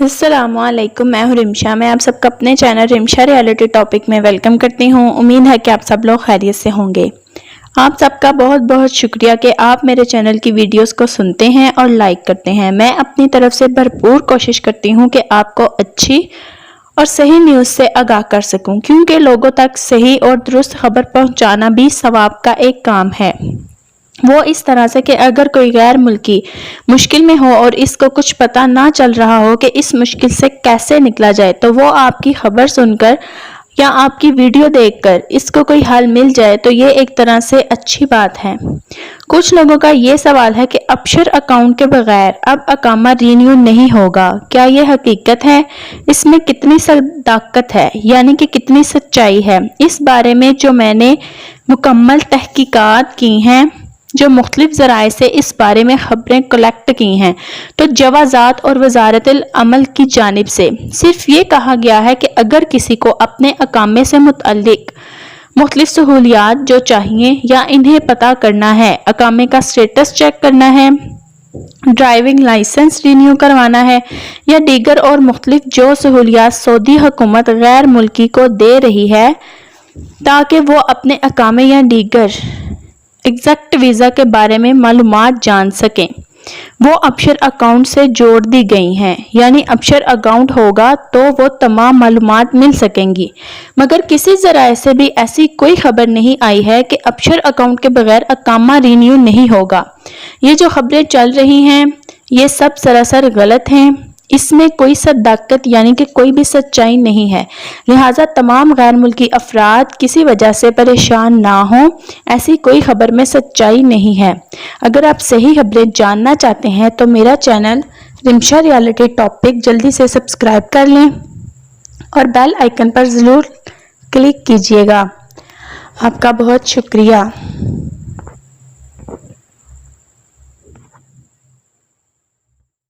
अस्सलामुअलैकुम, मैं हूँ रिमशा। मैं आप सबका अपने चैनल रिमशा रियलिटी टॉपिक में वेलकम करती हूँ। उम्मीद है कि आप सब लोग खैरियत से होंगे। आप सबका बहुत बहुत शुक्रिया कि आप मेरे चैनल की वीडियोस को सुनते हैं और लाइक करते हैं। मैं अपनी तरफ से भरपूर कोशिश करती हूँ कि आपको अच्छी और सही न्यूज़ से आगाह कर सकूँ, क्योंकि लोगों तक सही और दुरुस्त खबर पहुँचाना भी सवाब का एक काम है। वो इस तरह से कि अगर कोई गैर मुल्की मुश्किल में हो और इसको कुछ पता ना चल रहा हो कि इस मुश्किल से कैसे निकला जाए, तो वो आपकी खबर सुनकर या आपकी वीडियो देखकर इसको कोई हल मिल जाए तो ये एक तरह से अच्छी बात है। कुछ लोगों का ये सवाल है कि अबशर अकाउंट के बगैर अब इकामा रीन्यू नहीं होगा। क्या ये हकीकत है? इसमें कितनी सदाकत है, यानी कि कितनी सच्चाई है? इस बारे में जो मैंने मुकम्मल तहकीकात की हैं, जो मुख्तलिफ ज़राए से इस बारे में खबरें कलेक्ट की हैं, तो जवाज़ात और वजारतुल अमल की जानिब से सिर्फ ये कहा गया है कि अगर किसी को अपने इकामे से मुतल्लिक मुख्तलिफ सहूलियात जो चाहिए या इन्हें पता करना है, इकामे का स्टेटस चेक करना है, ड्राइविंग लाइसेंस रिन्यू करवाना है या दीगर और मुख्तलिफ जो सहूलियात सऊदी हुकूमत गैर मुल्की को दे रही है ताकि वो अपने इकामे या दीगर एग्जैक्ट वीज़ा के बारे में मालूमात जान सकें, वो अबशर अकाउंट से जोड़ दी गई हैं। यानी अबशर अकाउंट होगा तो वो तमाम मालूमात मिल सकेंगी। मगर किसी ज़राए से भी ऐसी कोई खबर नहीं आई है कि अबशर अकाउंट के बगैर इकामा रिन्यू नहीं होगा। ये जो खबरें चल रही हैं ये सब सरासर गलत हैं। इसमें कोई सदाकत यानी कि कोई भी सच्चाई नहीं है। लिहाजा तमाम गैर मुल्की अफराद किसी वजह से परेशान ना हों, ऐसी कोई खबर में सच्चाई नहीं है। अगर आप सही खबरें जानना चाहते हैं तो मेरा चैनल रिमशा रियलिटी टॉपिक जल्दी से सब्सक्राइब कर लें और बेल आइकन पर ज़रूर क्लिक कीजिएगा। आपका बहुत शुक्रिया।